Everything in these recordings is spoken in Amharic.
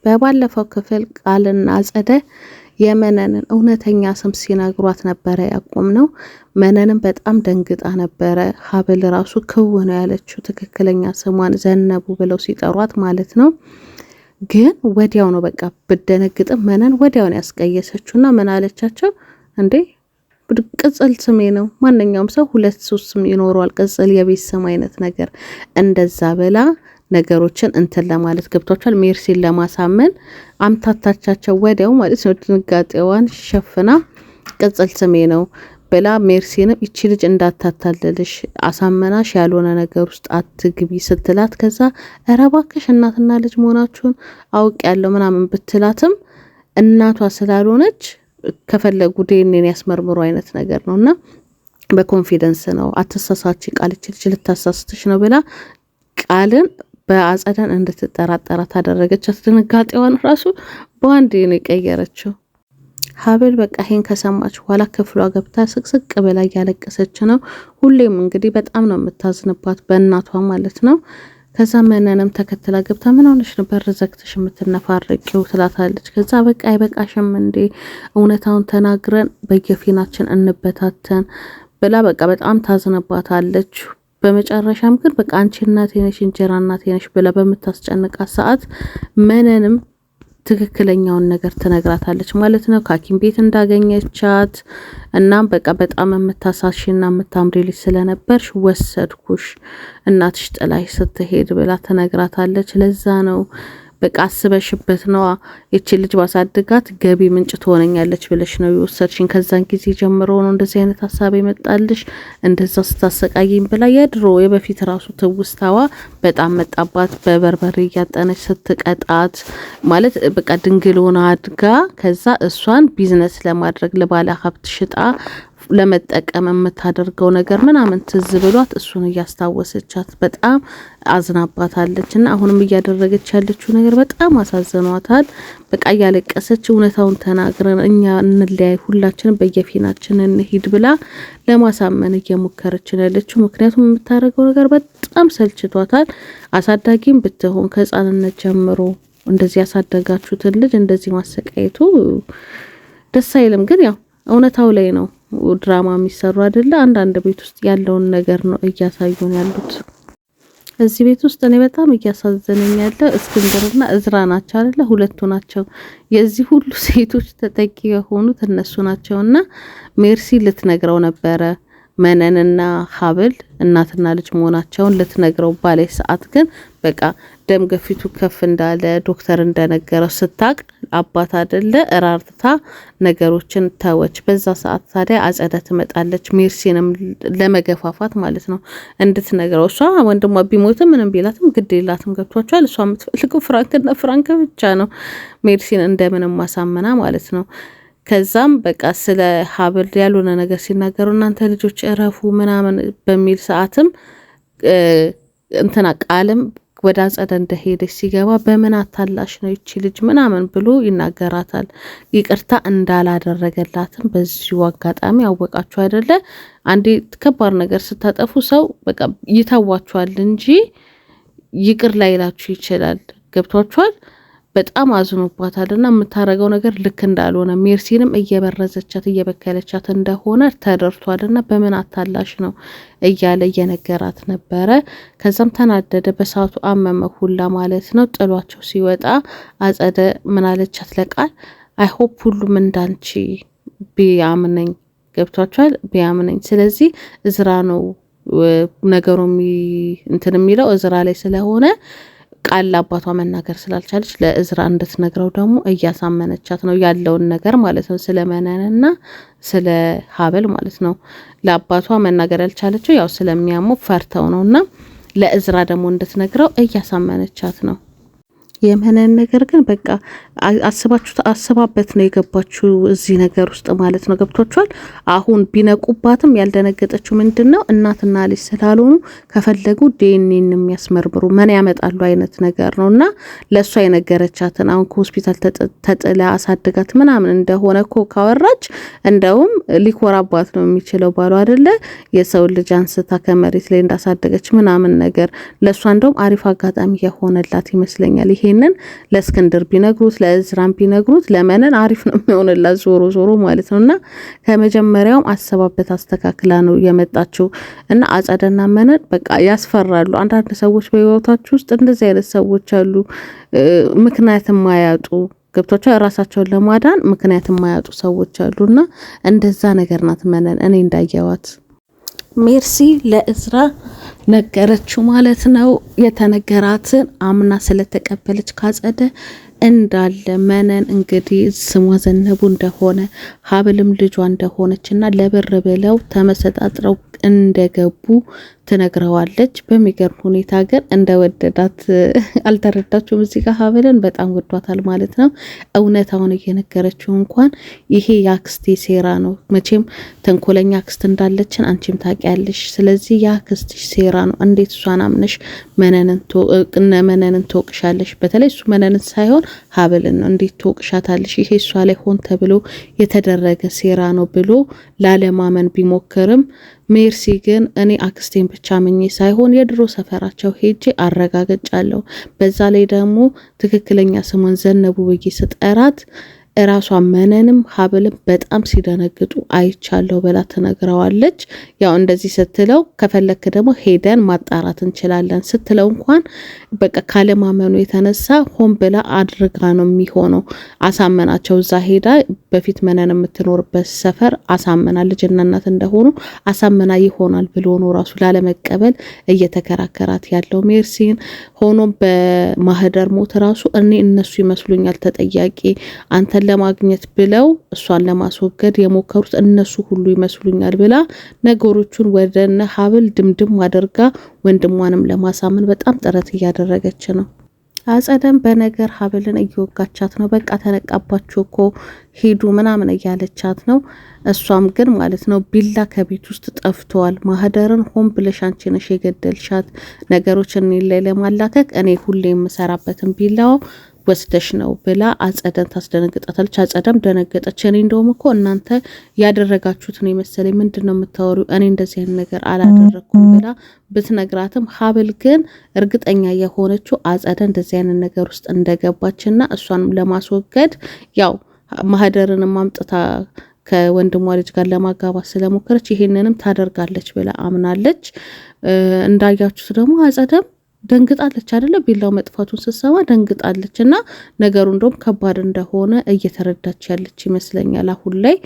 በባለፈው ክፍል ቃልና አጸደ የመነንን እውነተኛ ስም ሲነግሯት ነበረ ያቆምነው። መነንን በጣም ደንግጣ ነበረ። ሀብል ራሱ ክው ነው ያለችው ትክክለኛ ስሟን ዘነቡ ብለው ሲጠሯት ማለት ነው። ግን ወዲያው ነው በቃ ብደነግጥም መነን ወዲያው ነው ያስቀየሰችውና ምን አለቻቸው እንዴ ቅጽል ስሜ ነው። ማንኛውም ሰው 2-3 ስም ይኖረዋል ቅጽል የቤት ስም አይነት ነገር እንደዛ ብላ ነገሮችን እንትን ለማለት ገብቷቸዋል። ሜርሲን ለማሳመን አምታታቻቸው ወዲያው ማለት ነው። ድንጋጤዋን ሸፍና ቅጽል ስሜ ነው ብላ ሜርሲንም እቺ ልጅ እንዳታታለልሽ አሳመናሽ ያልሆነ ነገር ውስጥ አትግቢ ስትላት ከዛ ኧረ እባክሽ እናትና ልጅ መሆናችሁን አውቅ ያለው ምናምን ብትላትም እናቷ ስላልሆነች ከፈለጉ ዲኤንኤን ያስመርምሩ አይነት ነገር ነውና በኮንፊደንስ ነው አትሳሳቺ ቃል እቺ ልጅ ልታሳስተሽ ነው ብላ ቃልን በአጸዳን እንድትጠራጠራት አደረገቻት። ድንጋጤዋን ራሱ በአንድ ነው የቀየረችው። ሀብል በቃ ይሄን ከሰማች በኋላ ክፍሏ ገብታ ስቅስቅ ብላ እያለቀሰች ነው። ሁሌም እንግዲህ በጣም ነው የምታዝንባት በእናቷ ማለት ነው። ከዛ መነንም ተከትላ ገብታ ምን ሆነሽ ነው በር ዘግተሽ የምትነፋረቂው ትላታለች። ከዛ በቃ አይበቃሽም እንዴ እውነታውን ተናግረን በየፊናችን እንበታተን ብላ በቃ በጣም ታዝንባታለች። በመጨረሻም ግን በቃ አንቺ እናቴ ነሽ እንጀራ እናቴ ነሽ ብላ በምታስጨንቃት ሰዓት መነንም ትክክለኛውን ነገር ትነግራታለች ማለት ነው። ከሐኪም ቤት እንዳገኘቻት እናም በቃ በጣም የምታሳሽና የምታምሪ ልጅ ስለነበርሽ ወሰድኩሽ እናትሽ ጥላሽ ስትሄድ ብላ ትነግራታለች። ለዛ ነው በቃ አስበሽበት ነው እቺ ልጅ ባሳድጋት ገቢ ምንጭ ትሆነኛለች ብለሽ ነው የወሰድሽኝ። ከዛን ጊዜ ጀምሮ ነው እንደዚህ አይነት ሐሳብ ይመጣልሽ እንደዛ ስታሰቃይኝ ብላ የድሮ የበፊት ራሱ ትውስታዋ በጣም መጣባት። በበርበሬ እያጠነች ስትቀጣት ማለት በቃ ድንግል ሆና አድጋ ከዛ እሷን ቢዝነስ ለማድረግ ለባለ ሀብት ሽጣ ለመጠቀም የምታደርገው ነገር ምናምን ትዝ ብሏት እሱን እያስታወሰቻት በጣም አዝናባታለች። እና አሁንም እያደረገች ያለችው ነገር በጣም አሳዝኗታል። በቃ እያለቀሰች እውነታውን ተናግረን እኛ እንለያይ ሁላችንም በየፊናችን እንሂድ ብላ ለማሳመን እየሞከረች ነው ያለችው። ምክንያቱም የምታደርገው ነገር በጣም ሰልችቷታል። አሳዳጊም ብትሆን ከህፃንነት ጀምሮ እንደዚህ ያሳደጋችሁትን ልጅ እንደዚህ ማሰቃየቱ ደስ አይልም። ግን ያው እውነታው ላይ ነው ድራማ የሚሰሩ አይደለ። አንዳንድ ቤት ውስጥ ያለውን ነገር ነው እያሳዩን ያሉት። እዚህ ቤት ውስጥ እኔ በጣም እያሳዘነኝ ያለው እስክንድርና እዝራ ናቸው አይደለ? ሁለቱ ናቸው የዚህ ሁሉ ሴቶች ተጠቂ የሆኑት እነሱ ናቸውና ሜርሲ ልትነግረው ነበረ መነንና ሀብል እናትና ልጅ መሆናቸውን ልትነግረው ባለ ሰዓት ግን በቃ ደም ግፊቱ ከፍ እንዳለ ዶክተር እንደነገረው ስታቅ አባት አይደለ እራርታ ነገሮችን ተወች። በዛ ሰዓት ታዲያ አጸደ ትመጣለች ሜርሲንም ለመገፋፋት ማለት ነው እንድትነግረው። እሷ ወንድሟ ቢሞትም ምንም ቢላትም ግድ የላትም ገብቷቸዋል። እሷ የምትፈልገው ፍራንክና ፍራንክ ብቻ ነው ሜርሲን እንደምንም ማሳመና ማለት ነው። ከዛም በቃ ስለ ሀብል ያልሆነ ነገር ሲናገሩ እናንተ ልጆች እረፉ ምናምን በሚል ሰዓትም እንትና ቃልም ወደ አጸደ እንደሄደች ሲገባ በምን አታላሽ ነው ይቺ ልጅ ምናምን ብሎ ይናገራታል። ይቅርታ እንዳላደረገላትም በዚሁ አጋጣሚ ያወቃችሁ አይደለ? አንዴ ከባድ ነገር ስታጠፉ ሰው በቃ ይታዋችኋል እንጂ ይቅር ላይላችሁ ይችላል። ገብቷችኋል? በጣም አዝኖባታልና የምታረገው ነገር ልክ እንዳልሆነ ሜርሲንም እየበረዘቻት እየበከለቻት እንደሆነ ተደርቷልና በምን አታላሽ ነው እያለ እየነገራት ነበረ። ከዛም ተናደደ። በሰዓቱ አመመ ሁላ ማለት ነው። ጥሏቸው ሲወጣ አጸደ ምን አለቻት ለቃል አይ ሆፕ ሁሉም እንዳንቺ ቢያምነኝ ገብቷቸዋል ቢያምነኝ። ስለዚህ እዝራ ነው ነገሩ እንትን የሚለው እዝራ ላይ ስለሆነ ቃል አባቷ መናገር ስላልቻለች ለእዝራ እንድትነግረው ደግሞ እያሳመነቻት ነው ያለውን ነገር ማለት ነው። ስለ መነንና ስለ ሀብል ማለት ነው። ለአባቷ መናገር ያልቻለችው ያው ስለሚያሙ ፈርተው ነውና ለእዝራ ደግሞ እንድትነግረው እያሳመነቻት ነው። የመነን ነገር ግን በቃ አስባበት ነው የገባችው እዚህ ነገር ውስጥ ማለት ነው። ገብቷችኋል? አሁን ቢነቁባትም ያልደነገጠችው ምንድነው እናትና ልጅ ስላልሆኑ ከፈለጉ ዲኤንኤን የሚያስመርምሩ ምን ያመጣሉ አይነት ነገር ነውና ለሷ የነገረቻትን አሁን ከሆስፒታል ተጥላ አሳድጋት ምናምን እንደሆነ እኮ ካወራች እንደውም ሊኮራባት ነው የሚችለው ባሉ አይደለ? የሰው ልጅ አንስታ ከመሬት ላይ እንዳሳደገች ምናምን ነገር ለሷ እንደውም አሪፍ አጋጣሚ የሆነላት ይመስለኛል። ይሄ ይሄንን ለእስክንድር ቢነግሩት ለእዝራም ቢነግሩት ለመነን አሪፍ ነው የሚሆንላት ዞሮ ዞሮ ማለት ነውና ከመጀመሪያውም አሰባበት አስተካክላ ነው የመጣችው እና አጸደና መነን በቃ ያስፈራሉ። አንዳንድ ሰዎች በህይወታችሁ ውስጥ እንደዚህ አይነት ሰዎች አሉ፣ ምክንያት የማያጡ ገብቷቸው ራሳቸውን ለማዳን ምክንያት የማያጡ ሰዎች አሉና እንደዛ ነገር ናት መነን እኔ እንዳየዋት። ሜርሲ ለእዝራ ነገረችው ማለት ነው። የተነገራትን አምና ስለተቀበለች ካጸደ እንዳለ መነን እንግዲህ ስሟ ዘነቡ እንደሆነ ሀብልም ልጇ እንደሆነችና ለብር ብለው ተመሰጣጥረው እንደገቡ ትነግረዋለች። በሚገርም ሁኔታ ግን እንደወደዳት አልተረዳችውም። እዚህ ጋር ሀብልን በጣም ወዷታል ማለት ነው። እውነታውን እየነገረችው እንኳን ይሄ የአክስቴ ሴራ ነው፣ መቼም ተንኮለኛ አክስት እንዳለችን አንቺም ታውቂያለሽ። ስለዚህ የአክስትሽ ሴራ ነው። እንዴት እሷን አምነሽ መነንን ትወቅሻለሽ? በተለይ እሱ መነንን ሳይሆን ሀብልን ነው። እንዴት ትወቅሻታለሽ? ይሄ እሷ ላይ ሆን ተብሎ የተደረገ ሴራ ነው ብሎ ላለማመን ቢሞክርም ሜርሲ ግን እኔ አክስቴን ብቻ ምኜ ሳይሆን የድሮ ሰፈራቸው ሄጄ አረጋግጫለሁ። በዛ ላይ ደግሞ ትክክለኛ ስሟን ዘነቡ ብዬ ስጠራት እራሷ መነንም ሀብልም በጣም ሲደነግጡ አይቻለሁ ብላ ትነግረዋለች። ያው እንደዚህ ስትለው ከፈለክ ደግሞ ሄደን ማጣራት እንችላለን ስትለው እንኳን በቃ ካለማመኑ የተነሳ ሆን ብላ አድርጋ ነው የሚሆነው። አሳመናቸው። እዛ ሄዳ በፊት መነን የምትኖርበት ሰፈር አሳመና ልጅና እናት እንደሆኑ አሳመና ይሆናል ብሎ ነው ራሱ ላለመቀበል እየተከራከራት ያለው ሜርሲን። ሆኖም በማህደር ሞት ራሱ እኔ እነሱ ይመስሉኛል ተጠያቂ አንተን ለማግኘት ብለው እሷን ለማስወገድ የሞከሩት እነሱ ሁሉ ይመስሉኛል ብላ ነገሮቹን ወደነ ሀብል ድምድም አድርጋ ወንድሟንም ለማሳመን በጣም ጥረት እያደረገች ነው። አጸደም በነገር ሀብልን እየወጋቻት ነው። በቃ ተነቃባችሁ እኮ ሄዱ ምናምን እያለቻት ነው። እሷም ግን ማለት ነው ቢላ ከቤት ውስጥ ጠፍቷል፣ ማህደርን ሆን ብለሽ አንቺ ነሽ የገደልሻት፣ ነገሮችን እኔ ላይ ለማላከክ እኔ ሁሌ የምሰራበትን ቢላው ወስደሽ ነው ብላ አጸደን ታስደነግጣታለች። አጸደም ደነገጠች። እኔ እንደውም እኮ እናንተ ያደረጋችሁት ነው የመሰለኝ፣ ምንድነው የምታወሪው? እኔ እንደዚህ አይነት ነገር አላደረኩም ብላ ብትነግራትም ሀብል ግን እርግጠኛ የሆነችው አጸደ እንደዚህ አይነት ነገር ውስጥ እንደገባችና እሷንም ለማስወገድ ያው ማህደርን ማምጣታ ከወንድሟ ልጅ ጋር ለማጋባት ስለሞከረች ይሄንንም ታደርጋለች ብላ አምናለች። እንዳያችሁት ደግሞ አጸደም ደንግጣለች አይደለ? ቢላው መጥፋቱን ስትሰማ ደንግጣለች እና ነገሩ እንደውም ከባድ እንደሆነ እየተረዳች ያለች ይመስለኛል። አሁን ላይ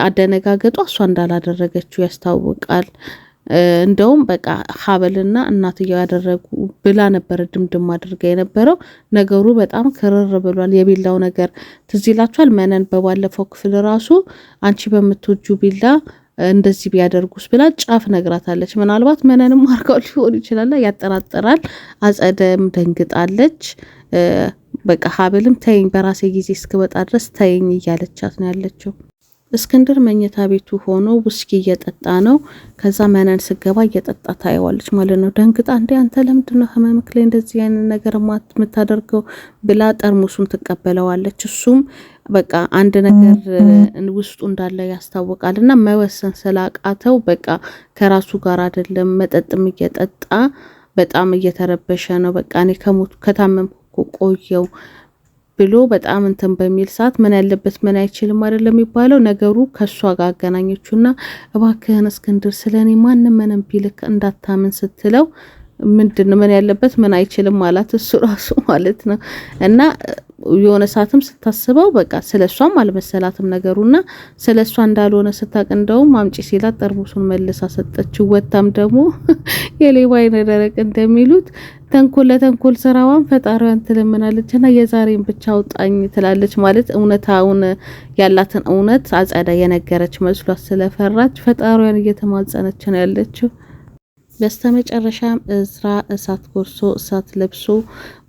አደነጋገጧ እሷ እንዳላደረገችው ያስታውቃል። እንደውም በቃ ሀበልና እናትየው ያደረጉ ብላ ነበር ድምድም አድርጋ የነበረው። ነገሩ በጣም ክርር ብሏል። የቢላው ነገር ትዝ ይላችኋል። መነን በባለፈው ክፍል ራሱ አንቺ በምትወጁ ቢላ እንደዚህ ቢያደርጉስ ብላ ጫፍ ነግራታለች። ምናልባት መነንም አርጋው ሊሆን ይችላል፣ ያጠራጥራል። አጸደም ደንግጣለች። በቃ ሀብልም ተይኝ በራሴ ጊዜ እስክወጣ ድረስ ተይኝ እያለቻት ነው ያለችው። እስክንድር መኝታ ቤቱ ሆኖ ውስኪ እየጠጣ ነው። ከዛ መነን ስገባ እየጠጣ ታየዋለች ማለት ነው። ደንግጣ እንዴ አንተ ለምንድነው ህመምክ ላይ እንደዚህ አይነት ነገር የምታደርገው ብላ ጠርሙሱን ትቀበለዋለች። እሱም በቃ አንድ ነገር ውስጡ እንዳለ ያስታውቃል እና መወሰን ስላቃተው በቃ ከራሱ ጋር አይደለም መጠጥም እየጠጣ በጣም እየተረበሸ ነው። በቃ እኔ ከታመምኩ ቆየው ብሎ በጣም እንትን በሚል ሰዓት ምን ያለበት ምን አይችልም አይደለም የሚባለው ነገሩ ከሷ ጋር አገናኘችውና እባክህን እስክንድር ስለኔ ማንም ምንም ቢልክ እንዳታምን ስትለው ምንድን ምን ያለበት ምን አይችልም ማለት እሱ ራሱ ማለት ነው። እና የሆነ ሰዓትም ስታስበው በቃ ስለሷም አልመሰላትም ነገሩና ስለሷ እንዳልሆነ ስታቅ እንደውም አምጪ ሲላት ጠርሙሱን መልሳ ሰጠችው። ወጣም ደግሞ የሌባ አይነ ደረቅ እንደሚሉት ተንኮል ለተንኮል ስራዋን ፈጣሪዋን ትለምናለች እና የዛሬን ብቻ አውጣኝ ትላለች። ማለት እውነታውን ያላትን እውነት አጸዳ የነገረች መስሏት ስለፈራች ፈጣሪዋን እየተማጸነች ነው ያለችው። በስተመጨረሻም እዝራ እሳት ጎርሶ እሳት ለብሶ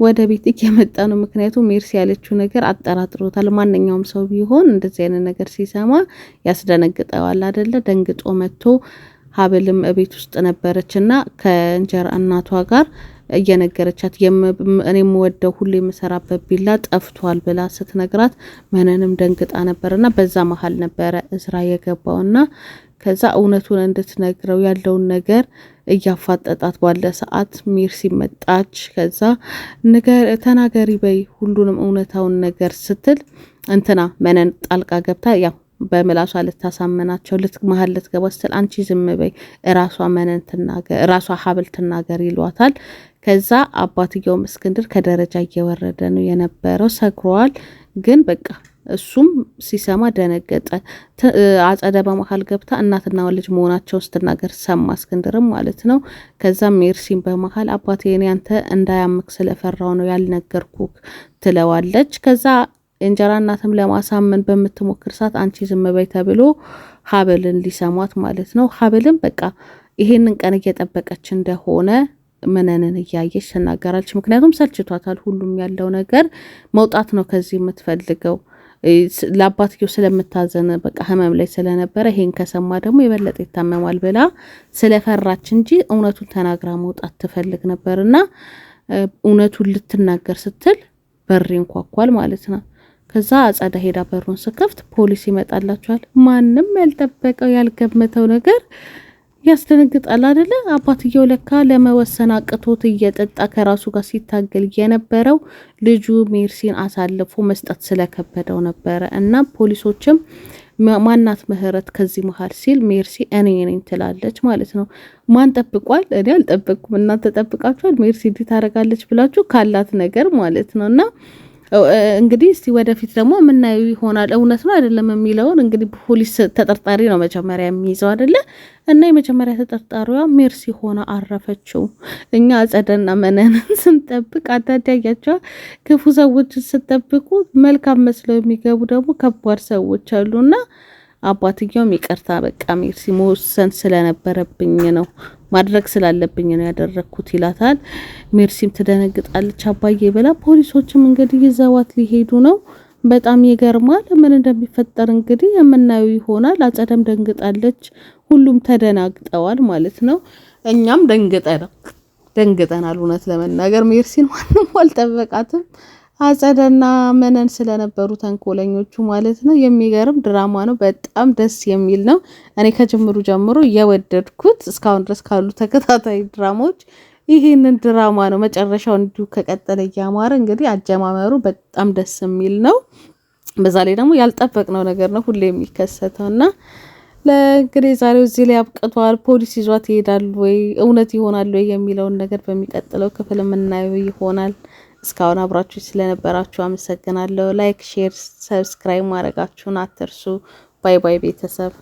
ወደ ቤት እየመጣ ነው። ምክንያቱም ሜርሲ ያለችው ነገር አጠራጥሮታል። ማንኛውም ሰው ቢሆን እንደዚህ አይነት ነገር ሲሰማ ያስደነግጠዋል አይደለ? ደንግጦ መጥቶ ሀብልም ቤት ውስጥ ነበረችና ከእንጀራ እናቷ ጋር እየነገረቻት እኔ የምወደው ሁሉ የምሰራበት ቢላ ጠፍቷል ብላ ስትነግራት መነንም ደንግጣ ነበርና በዛ መሀል ነበረ እዝራ የገባውና ከዛ እውነቱን እንድትነግረው ያለውን ነገር እያፋጠጣት ባለ ሰዓት ሜርሲ መጣች። ከዛ ተናገሪ በይ ሁሉንም እውነታውን ነገር ስትል እንትና መነን ጣልቃ ገብታ ያው በምላሷ ልታሳመናቸው መሀል ልትገባ ስትል አንቺ ዝም በይ እራሷ መነን ትናገር እራሷ ሀብል ትናገር ይሏታል። ከዛ አባትየውም እስክንድር ከደረጃ እየወረደ ነው የነበረው፣ ሰክሯል። ግን በቃ እሱም ሲሰማ ደነገጠ። አጸደ በመሀል ገብታ እናትና ልጅ መሆናቸውን ስትናገር ሰማ፣ እስክንድርም ማለት ነው። ከዛ ሜርሲን በመሀል አባቴ እኔ አንተ እንዳያምክ ስለፈራው ነው ያልነገርኩክ ትለዋለች። ከዛ እንጀራ እናትም ለማሳመን በምትሞክር ሰዓት አንቺ ዝም በይ ተብሎ ሀብልን ሊሰሟት ማለት ነው። ሀብልም በቃ ይሄንን ቀን እየጠበቀች እንደሆነ መነንን እያየች ትናገራለች። ምክንያቱም ሰልችቷታል። ሁሉም ያለው ነገር መውጣት ነው ከዚህ የምትፈልገው ለአባትየው ስለምታዘን በቃ ህመም ላይ ስለነበረ ይሄን ከሰማ ደግሞ የበለጠ ይታመማል ብላ ስለፈራች እንጂ እውነቱን ተናግራ መውጣት ትፈልግ ነበርና እውነቱን ልትናገር ስትል በር ይንኳኳል ማለት ነው። ከዛ አጸዳ ሄዳ በሩን ስከፍት ፖሊስ ይመጣላቸዋል። ማንም ያልጠበቀው ያልገመተው ነገር ያስደነግጣል አይደለ? አባትየው ለካ ለመወሰን አቅቶት እየጠጣ ከራሱ ጋር ሲታገል የነበረው ልጁ ሜርሲን አሳልፎ መስጠት ስለከበደው ነበረ። እና ፖሊሶችም ማናት ምህረት ከዚህ መሃል ሲል ሜርሲ እኔ ነኝ ትላለች ማለት ነው። ማን ጠብቋል? እኔ አልጠበቅኩም። እናንተ ጠብቃችኋል? ሜርሲ እንዲህ ታደርጋለች ብላችሁ ካላት ነገር ማለት ነው። እና እንግዲህ እስቲ ወደፊት ደግሞ የምናየው ይሆናል። እውነት ነው አይደለም የሚለውን እንግዲህ ፖሊስ ተጠርጣሪ ነው መጀመሪያ የሚይዘው አይደለ? እና የመጀመሪያ ተጠርጣሪዋ ሜርሲ ሆና አረፈችው። እኛ አጸደና መነንን ስንጠብቅ አንዳንድ ያያቸው ክፉ ሰዎችን ስንጠብቁ መልካም መስለው የሚገቡ ደግሞ ከባድ ሰዎች አሉና አባትየውም ይቅርታ በቃ ሜርሲ መወሰን ስለነበረብኝ ነው ማድረግ ስላለብኝ ነው ያደረኩት ይላታል። ሜርሲም ትደነግጣለች። አባዬ ብላ ፖሊሶችም እንግዲህ ይዘዋት ሊሄዱ ነው። በጣም ይገርማል። ምን እንደሚፈጠር እንግዲህ የምናየው ይሆናል። አጸደም ደንግጣለች። ሁሉም ተደናግጠዋል ማለት ነው። እኛም ደንግጠናል። እውነት ለመናገር ሜርሲን ማንም አልጠበቃትም። አጸደና መነን ስለነበሩ ተንኮለኞቹ ማለት ነው። የሚገርም ድራማ ነው። በጣም ደስ የሚል ነው። እኔ ከጅምሩ ጀምሮ የወደድኩት እስካሁን ድረስ ካሉ ተከታታይ ድራማዎች ይህንን ድራማ ነው። መጨረሻው እንዲሁ ከቀጠለ እያማረ እንግዲህ አጀማመሩ በጣም ደስ የሚል ነው። በዛ ላይ ደግሞ ያልጠበቅነው ነገር ነው ሁሌ የሚከሰተውና ለእንግዲህ ዛሬው እዚህ ላይ አብቅቷል። ፖሊስ ይዟት ይሄዳል ወይ እውነት ይሆናል ወይ የሚለውን ነገር በሚቀጥለው ክፍል የምናየው ይሆናል። እስካሁን አብራችሁ ስለነበራችሁ አመሰግናለሁ። ላይክ፣ ሼር፣ ሰብስክራይብ ማድረጋችሁን አትርሱ። ባይ ባይ ቤተሰብ።